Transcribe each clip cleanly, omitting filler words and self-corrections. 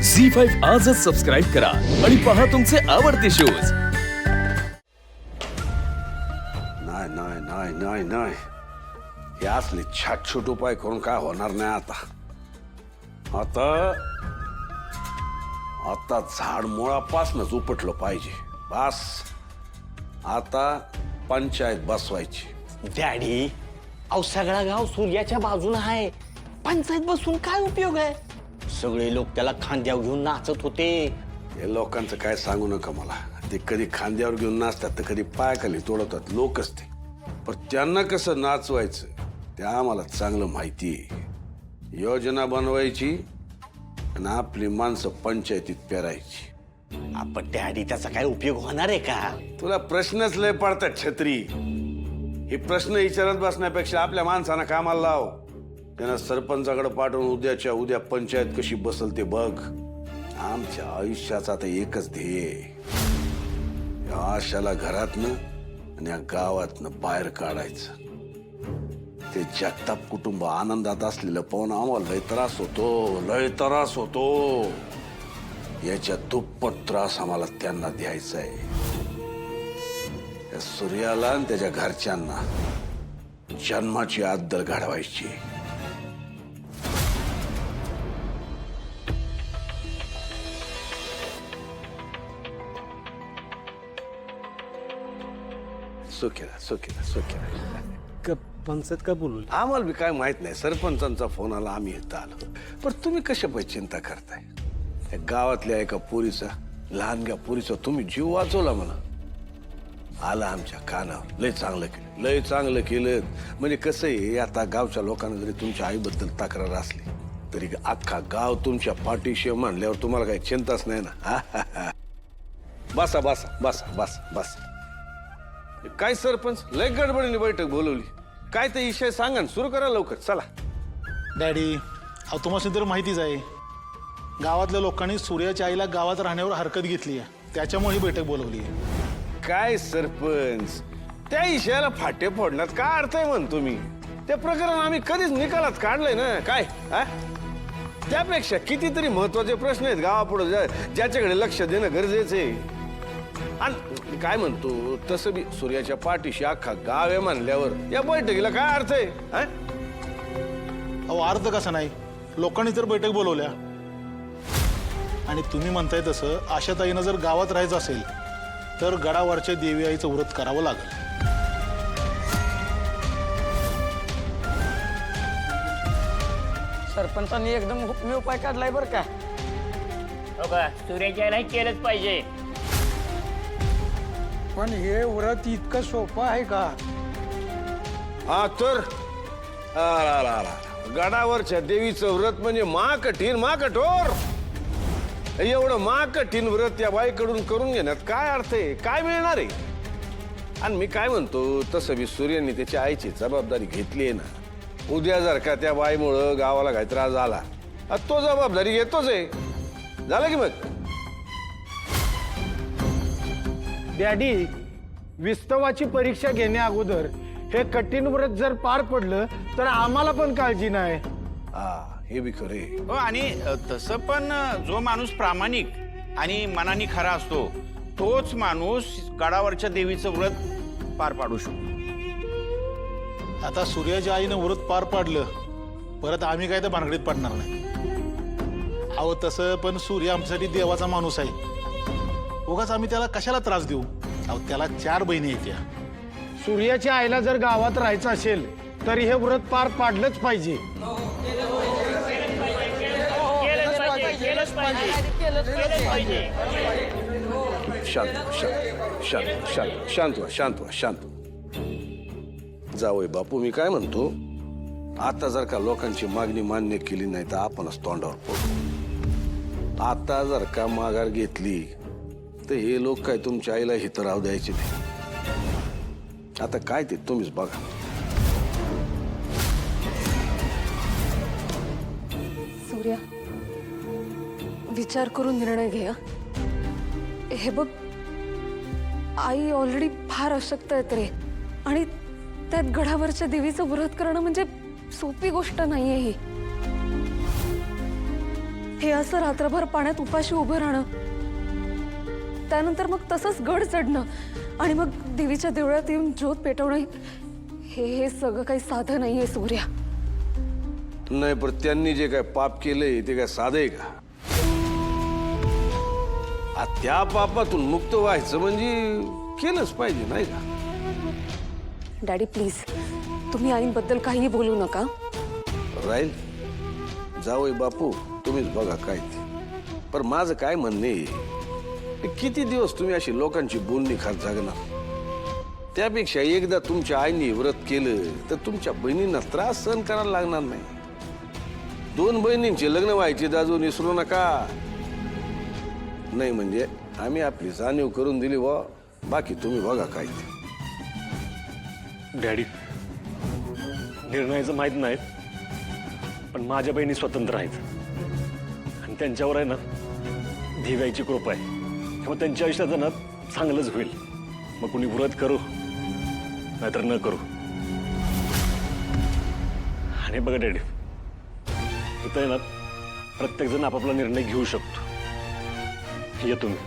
झी5 आजच सबस्क्राईब करा आणि पहा तुमचे आवडते शोज। नाही नाही नाही नाही नाही, हे असले छाटछूट उपाय करून काय होणार नाही। आता आता झाड मुळापासूनच उपटलं पाहिजे। बस आता पंचायत बसवायची। डॅडी, अहो सगळा गाव सूर्याच्या बाजूने आहे, पंचायत बसून काय उपयोग आहे? सगळे लोक त्याला खांद्यावर घेऊन नाचत होते। हे लोकांचं काय सांगू नका मला। ते कधी खांद्यावर घेऊन नाचतात तर कधी पायाखाली तोडवतात लोकच ते। पण त्यांना कसं नाचवायचं ते आम्हाला चांगलं माहिती आहे। योजना बनवायची आणि आपली माणसं पंचायतीत पेरायची। आपण डॅडी त्याचा काय उपयोग होणार आहे का? तुला प्रश्नच लय पडतात छत्री। हे प्रश्न विचारत बसण्यापेक्षा आपल्या माणसांना कामाला लाव। त्यांना सरपंचाकडे पाठवून उद्याच्या उद्या पंचायत कशी बसल ते बघ। आमच्या आयुष्याचा आता एकच ध्येय, या आशाला घरातनं आणि या गावातनं बाहेर काढायचं। ते जगताप कुटुंब आनंदात असलेलं पाहून आम्हाला लय त्रास होतो, लय त्रास होतो। याच्या दुप्पट त्रास आम्हाला त्यांना द्यायचा आहे। या सूर्याला आणि त्याच्या घरच्यांना जन्माची अद्दल घडवायची। सुखेला पंचायत का बोलू? आम्हाला बी काय माहित नाही। सरपंचांचा फोन आला, आम्ही इथं आलो। पण तुम्ही कशापाई चिंता करताय? त्या गावातल्या एका पोरीचा, लहानग्या पोरीचा तुम्ही जीव वाचवला म्हणा। आला आमच्या कानावर। लय चांगलं केलं, लय चांगलं केलं। म्हणजे कसं आहे, आता गावच्या लोकांना जरी तुमच्या आईबद्दल तक्रार असली तरी अख्खा गाव तुमच्या पाठीशी म्हणल्यावर तुम्हाला काही चिंताच नाही ना। बसा बसा बसा बसा बसा। काय सरपंच, लय गडबडीने बैठक बोलवली? काय ते विषय सांगा, सुरू करा लवकर। चला डॅडी, अहो तुम्हाला तर माहितीच आहे, गावातल्या लोकांनी सूर्याच्या आईला गावात राहण्यावर हरकत घेतली आहे, त्याच्यामुळे ही बैठक बोलवली आहे। काय सरपंच, त्या विषयाला फाटे फोडण्यात काय अर्थ आहे म्हणतो मी? ते प्रकरण आम्ही कधीच निकालात काढलंय ना। काय त्यापेक्षा कितीतरी महत्वाचे प्रश्न आहेत गावापुढे ज्याच्याकडे लक्ष देणं गरजेचं आहे। आणि काय म्हणतो, तसं बी सूर्याच्या पाठीशी अख्खा गाव आहे म्हणल्यावर या बैठकीला काय अर्थ आहे? अहो अर्थ कसा नाही, लोकांनी तर बैठक बोलवल्या आणि तुम्ही म्हणताय तसं आशाताईनं जर गावात राहायचं असेल तर गडावरच्या देवी आईचं व्रत करावं लागेल। सरपंचांनी एकदम हुकमी उपाय काढलाय बरं का? हो का, सूर्याच्या आईला केलंच पाहिजे। पण हे व्रत इतकं सोपं आहे का? हा तर गडावरच्या देवीचं व्रत म्हणजे महाकठीण, महाकठोर। एवढं महाकठीण व्रत या बाईकडून करून घेण्यात काय अर्थ आहे? काय मिळणार आहे? आणि मी काय म्हणतो, तसं बी सूर्याने त्याच्या आईची जबाबदारी घेतली आहे ना। उद्या जर का त्या बाईमुळं गावाला काही त्रास झाला, तो जबाबदारी येतोच आहे। झालं की मग? डॅडी, विस्तवाची परीक्षा घेण्या अगोदर हे कठीण व्रत जर पार पडलं तर आम्हाला पण काळजी नाही। हे बी खरे। हो, आणि तसं पण जो माणूस प्रामाणिक आणि मनाने खरा असतो तोच माणूस गडावरच्या देवीचं व्रत पार पाडू शकतो। आता सूर्याच्या आईनं व्रत पार पाडलं, परत आम्ही काय तर भानगडीत पडणार नाही। अहो तसं पण सूर्य आमच्यासाठी देवाचा माणूस आहे, उगाच आम्ही त्याला कशाला त्रास देऊ? अहो त्याला 4 बहिणी येत्या। सूर्याच्या आईला जर गावात राहायचं असेल तरी हे व्रत पार पाडलंच पाहिजे। शांत जावई बापू, मी काय म्हणतो, आता जर का लोकांची मागणी मान्य केली नाही तर आपणच तोंडावर पडू। आता जर का माघार घेतली तर हे लोक काय तुमच्या आईला हित राहू द्यायचे नाही। आता काय ते तुम्हीच बघा। सूर्या, विचार करून निर्णय घे। हे बघ, आई ऑलरेडी फार अशक्त आहेत रे, आणि त्यात गडावरच्या देवीचं व्रत करणं म्हणजे सोपी गोष्ट नाहीये ही। हे असं रात्रभर पाण्यात उपाशी उभं राहणं, त्यानंतर मग तसंच गड चढणं आणि मग देवीच्या देवळात येऊन ज्योत पेटवणं, हे सगळं काही साधं नाहीये सूर्या. नाही, पण त्यांनी जे काय पाप केलंय ते काय साधं आहे का? त्या पापातून मुक्त व्हायचं म्हणजे केलंच पाहिजे, नाही का? डॅडी प्लीज, तुम्ही आईंबद्दल काहीही बोलू नका. राहील जावई बापू, तुम्हीच बघा काय ते. पण माझं काय म्हणणं आहे, किती दिवस तुम्ही अशी लोकांची बोलणी खात जागणार? त्यापेक्षा एकदा तुमच्या आईने व्रत केलं तर तुमच्या बहिणींना त्रास सहन करायला लागणार नाही. 2 बहिणींचे लग्न व्हायचे दाजू विसरू नका. नाही म्हणजे आम्ही आपली जाणीव करून दिली वा, बाकी तुम्ही बघा काय ते. डॅडी, निर्णयाचं माहीत नाही, पण माझ्या बहिणी स्वतंत्र आहेत आणि त्यांच्यावर आहे ना देवाची कृपा आहे. त्यामुळे त्यांच्या आयुष्याचं ना चांगलंच होईल. मग कुणी व्रत करू नाहीतर न करू. आणि बघा डॅडी, इथं आहे ना प्रत्येकजण आपापला निर्णय घेऊ शकतो. ये तुम्ही.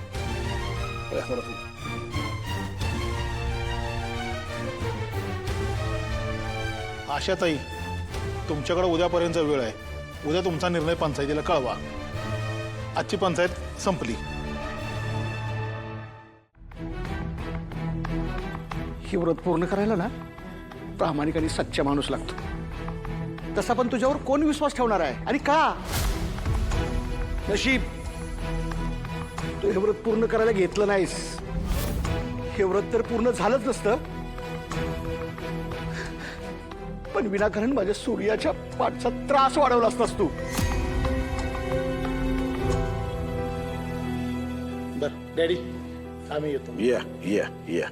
आशाताई, तुमच्याकडे उद्यापर्यंत वेळ आहे. उद्या तुमचा निर्णय पंचायतीला कळवा. आजची पंचायत संपली. ही व्रत पूर्ण करायला ना प्रामाणिक आणि सच्चा माणूस लागतो. तसा पण तुझ्यावर कोण विश्वास ठेवणार आहे आणि का? नशीब तू हे व्रत पूर्ण करायला घेतलं नाहीस. हे व्रत तर पूर्ण झालंच नसतं, पण विनाकारण माझ्या सूर्याच्या पाठचा त्रास वाढवला असतास तू. बर डॅडी, आम्ही येतो. या या या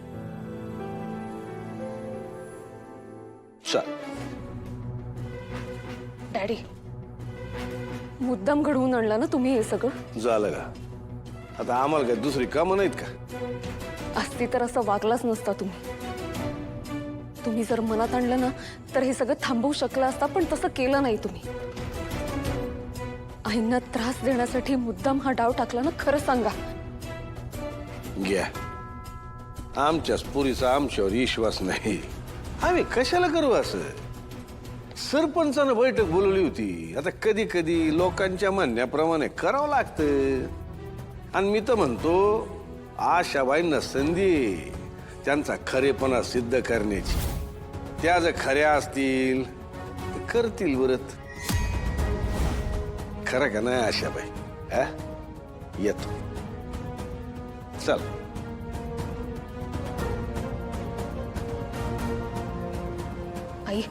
चल. डॅडी, मुद्दाम घडवून आणला ना तुम्ही हे सगळं? झालं का? आता आम्हाला काय दुसरी कामं नाहीत का? असती तर असं वागलाच नसता तुम्ही. तुम्ही जर मनात आणलं ना तर हे सगळं थांबवू शकला असता, पण तसं केलं नाही तुम्ही. आईंना त्रास देण्यासाठी मुद्दाम हा डाव टाकला ना, खरं सांगा. घ्या, आमच्याच पुरीचा आमच्यावर विश्वास नाही. आम्ही कशाला करू असं? सरपंचानं बैठक बोलवली होती. आता कधी कधी लोकांच्या म्हणण्याप्रमाणे करावं लागतं. आणि मी तर म्हणतो, आशाबाईंना संधी त्यांचा खरेपणा सिद्ध करण्याची. त्या जर खऱ्या असतील तर करतील व्रत. खरं का नाही आशाबाई? हा, येतो. चल. आई,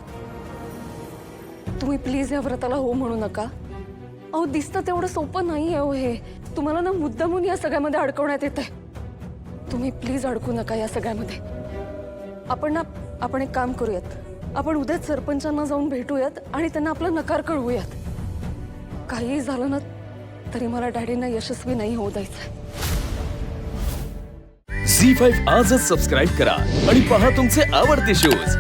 तुम्ही प्लीज या व्रताला हो म्हणू नका. अहो, दिसतं तेवढं सोपं नाही आहे हे. तुम्हाला ना मुद्दामून या सगळ्यामध्ये अडकवण्यात येत आहे. तुम्ही प्लीज अडकू नका या सगळ्यामध्ये. आपण एक काम करूयात. आपण उद्याच सरपंचांना जाऊन भेटूयात आणि त्यांना आपला नकार कळवूयात. काहीही झालं ना तरी मला डॅडींना यशस्वी नाही होऊ द्यायचं. झी5 आजच सबस्क्राईब करा आणि पहा तुमचे आवडते शोज